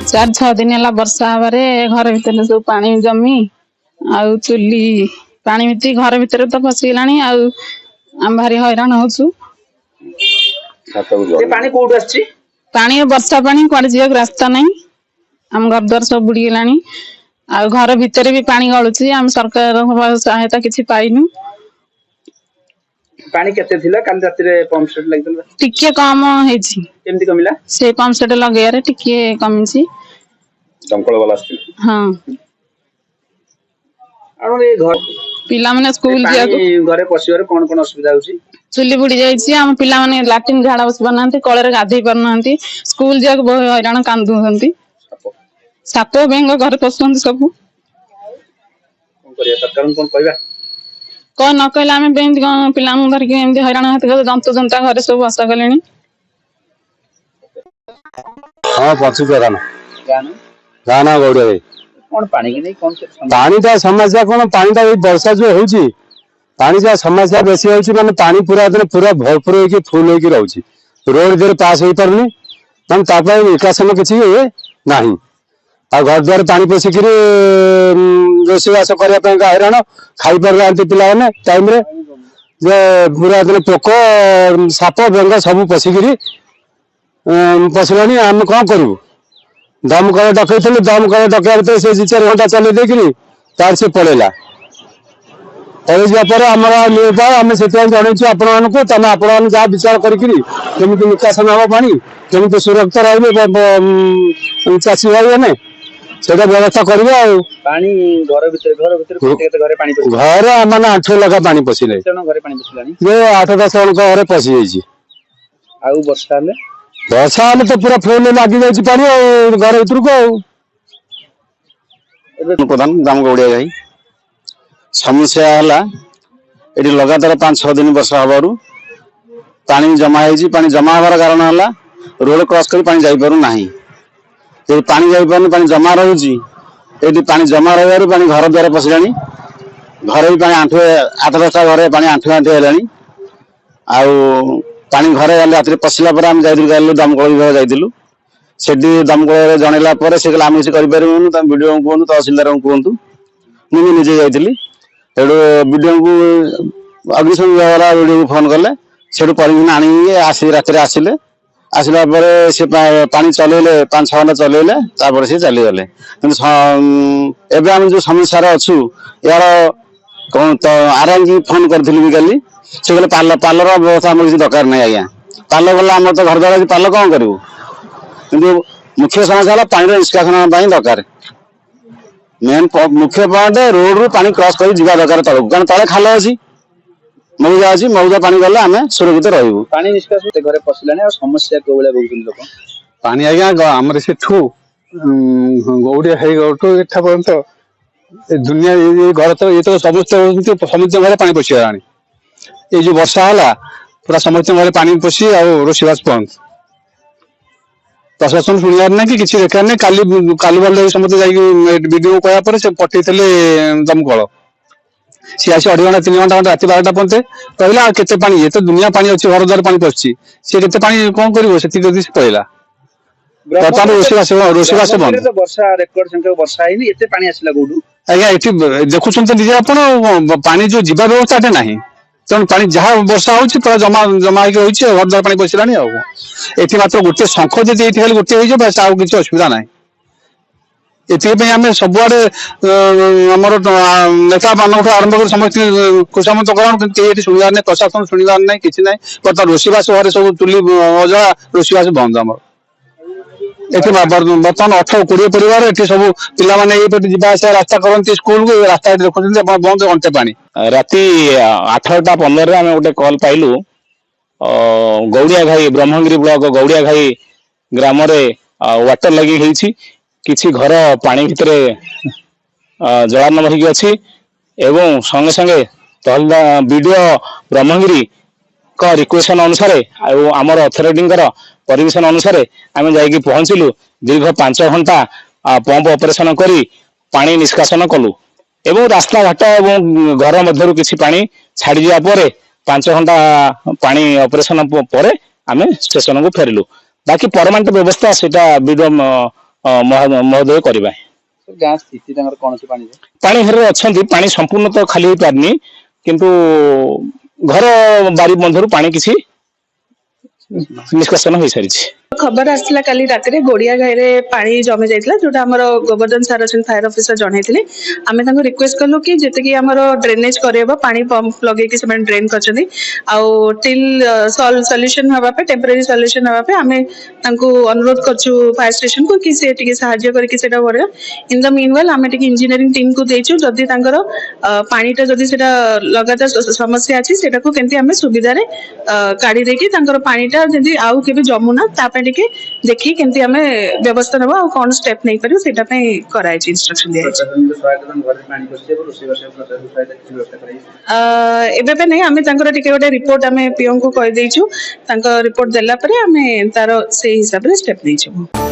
4-6 दिन है वर्षा हबारे घर भीतर सब पानी जमी आउ चुली पानी मिट्टी घर भीतर तो फसीगला आम भारी हैरान होचु। पानी कोठु आछि? पानी वर्षा पानी कुआडे जिया रास्ता नहीं आम घर द्वार सब बुड़ी गलानी आ घर भीतर भी पानी गलुची आम सरकार सहायता किछि पाइनु। पानी केते थिला काल राति रे पंप सेट लागतला टिके कम हेछि केमति कमिला से पंप सेट लगेयारे टिके कमिछि दमकल वाला आछि। हां आरो ए घर पिला माने स्कूल जिया घरे पसिबारे कोन कोन असुविधा होछि? चुली बुड़ी जाइछि आम पिला माने लैट्रिन झाड़ा बस बनांती कळरे गाधई परनांती स्कूल जिया बहुत हैरान कांदु हंती साप बेंग घर पसंद सब कोन करिया सरकार कोन कहबा कौन न कहले आम पिला धरिक एमती हैरान हाथी जंतु जंता घर सब आशा कले। हाँ पशु गाना गाना गौड़िया भाई कौन पानी की नहीं कौन पानी टा समस्या कौन पानी टा वर्षा जो होची पानी टा समस्या बेसी होची माने पानी पूरा दिन पूरा भरपूर होकी फुल होकी रहउची रोड देर पास होई परनी माने तापा निकासन किछि नाही आ घर द्वार पानी पसिकरी रोषवास करने हैरान खाई पार पिला टाइम रे जे पूरा दिन पोक साप बेंग सब पसिकरी पशिलानी आम कौन करूँ दमकल डकई दमकल डकैया से 2-4 घंटा चल देकरी तार से पड़ेगा पड़े जापर आम आम से जनईचु आपण जहाँ विचार करी निकासन हम पानी केमी सुरक्षित रही चाषी भाई मैंने से व्यवस्था करवा घर मैंने 8 लखा पानी पशिले 8-10 जन घर पशि जाइए वर्षा हेल्ले तो पूरा फुल लगी जाइए पानी घर भर को प्रधान दाम गौड़िया भाई समस्या है ये लगातार 5-6 दिन वर्षा हबार पानी जमा है पानी जमा हबार कारण है रोड क्रॉस कर पानी जाई पारु नाही ये पानी जाई पारु पानी जमा रहुची ये पानी जमा रही पानी घर द्वार पशिलानी घर भी पानी 8-10 घर पानी आंठु हेलानी आउ पानी घरे रात पशिला जाइलु दमकल विभाग जाइलु से दमकल जनइला से आम किसी करूँ वीडियो को कहूँ तहसिलदार को कहूँ मुझे निजे जाइली वीडियो को अग्निशम विभाग वाला वीडियो को फोन कले से परमिशन आनी आसी रात आसिले आसला से पानी चलैले 5-6 घंटा चलैले सी चलीगले एवं आम जो समस्या अच्छु यार कौन तो आरएम की फोन करी काली से कहले पालर व्यवस्था आम किसी दरकार नहीं आज्ञा पाल गला आम तो घर द्वारा पाल कौन करूँ कि मुख्य समस्या है पानी निष्कासन दरकार मेन मुख्य पॉइंट रोड रू पानी क्रॉस कर जीवा दरकार तलक कारण तले खाल अच्छी मौजा अच्छी मौजा पानी गले आम सुरक्षित रहू पानी निष्कासन घरे पशिलानी समस्या को लोक पानी आज्ञा आम से गौड़िया है गौटू एठा पर्यंत दुनिया ये घर तो ये तो समस्त घर पानी पशिगला ये जो वर्षा है पूरा समस्त घर पानी पशि आ रोषवास बंद प्रशासन शुणियार ना कि किसी देखार नहीं काली वाले समस्त वीडियो कहपर से पठे दमकल सी आसी 2 घंटा 3 घंटा रात 12टा पर्यंत कहला केते पानी ये तो दुनिया पानी अच्छी घर द्वार पानी पशि सी केते पानी कौन कर पड़ेगा रोषवास बंद वर्षा रेकर्ड संख्या वर्षा है एते पानी आसिला कोडू आज्ञा ये देखुन निजे आप पानी जो जीवा व्यवस्था ना तेणु पानी जहाँ वर्षा होची पूरा जमा जमा होगी घर द्वार पानी पशिलानी ये मात्र गोटे शंख जी गोटे हो बस आउ किसी असुविधा ना ये आम सबुआड़े आमर नेता मान आरंभ कर समस्त खुशामत करण शुणवार ना प्रशासन शुणवार ना कि ना बर्तमान रोषवास घर सब चुली अजला रोषवास बंद आम बर्तमान 18-20 परिवार ये सब पे जावास रास्ता करते स्कूल को रास्ता देखते बंद घंटे पानी राति 8:15 आम गोटे कल पाइलु गौड़िया घाई ब्रह्मगिरी ब्लॉक गौड़िया घाई ग्राम वाटर लगी किछि घर पानी भितर जलान भरिकी अच्छी एवं संगे संगे वीडियो ब्रह्मगिरी का रिक्वेशन अनुसार आमर अथॉरिटी परमिशन अनुसार आम जाइए पहुंचलु दीर्घ 5 घंटा पंप ऑपरेशन करी पानी निष्कासन कलु एवं रास्ता घाट एवं घर मध्य किसी पानी छाड़ी जावा 5 घंटा पानी ऑपरेशन पर आम स्टेशन को फेरिलु बाकी परमानेंट व्यवस्था से वीडियो ମହୋଦୟ କରିବା। ଗାଁ ସ୍ଥିତି ତାଙ୍କର କଣ ଅଛି ପାଣିରେ? ପାଣି ଘରରେ ଅଛନ୍ତି, ପାଣି ସମ୍ପୂର୍ଣ୍ଣ ତ ଖାଲି ହେଇପାରିନି, କିନ୍ତୁ ଘର ବାରି ବନ୍ଧରୁ ପାଣି କିଛି ନିଷ୍କାସନ ହୋଇସାରିଛି। ଖବର ଆସିଥିଲା କାଲି ରାତିରେ ଗୋଡିଆ ଘାଇରେ ପାଣି ଜମି ଯାଇଥିଲା, ଯୋଉଟା ଆମର ଗୋବର୍ଦ୍ଧନ ସାର୍ ଅଛନ୍ତି ଫାୟାର ଅଫିସର ଜଣେଇଥିଲେ। ଆମେ ତାଙ୍କୁ ରିକ୍ୱେଷ୍ଟ କଲୁ କି ଯେତିକି ଆମର ଡ୍ରେନେଜ କରାଇବ, ପାଣି ପମ୍ପ ଲଗେଇକି ସେମାନେ ଡ୍ରେନ୍ କରିଛନ୍ତି, ଆଉ ଟିଲ୍ ସଲ୍ୟୁସନ ହେବା ପାଇଁ, ଟେମ୍ପୋରାରୀ ସଲ୍ୟୁସନ ହେବା ପାଇଁ ଆମେ ତାଙ୍କୁ ଅନୁରୋଧ କରୁଛୁ ଫାୟାର ଷ୍ଟେସନକୁ କି ସେ ଟିକେ ସାହାଯ୍ୟ କରିକି ସେଟା କରିବା। ଇନ୍ ଦ ମିନ୍ ୱାଇଲ୍ ଆମେ ଟିକେ ଇଞ୍ଜିନିୟରିଂ ଟିମ୍କୁ ଦେଇଛୁ, ଯଦି ତାଙ୍କର ପାଣିଟା ଯଦି ସେଟା ଲଗାତାର ସମସ୍ୟା ଅଛି, ସେଟାକୁ କେମିତି ଆମେ ସୁବିଧାରେ କାଢି ଦେଇକି ତାଙ୍କର ପାଣିଟା ଯଦି ଆଉ କେବେ ଜମୁନା ତା ପାଇଁ ଟିକେ ଦେଖିକି କେମିତି ଆମେ ବ୍ୟବସ୍ଥା ନେବା ଆଉ କଣ ଷ୍ଟେପ୍ ନେଇପାରିବୁ ସେଇଟା ପାଇଁ କରାଯାଇଛି, ଇନଷ୍ଟ୍ରକ୍ସନ ଦିଆଯାଇଛି। ଏବେ ପାଇଁ ନାହିଁ, ଆମେ ତାଙ୍କର ଟିକେ ଗୋଟେ ରିପୋର୍ଟ ଆମେ ପିଓଙ୍କୁ କହିଦେଇଛୁ, ତାଙ୍କ ରିପୋର୍ଟ ଦେଲା ପରେ ଆମେ ତାର ସେଇ ହିସାବରେ ଷ୍ଟେପ୍ ନେଇଯିବୁ।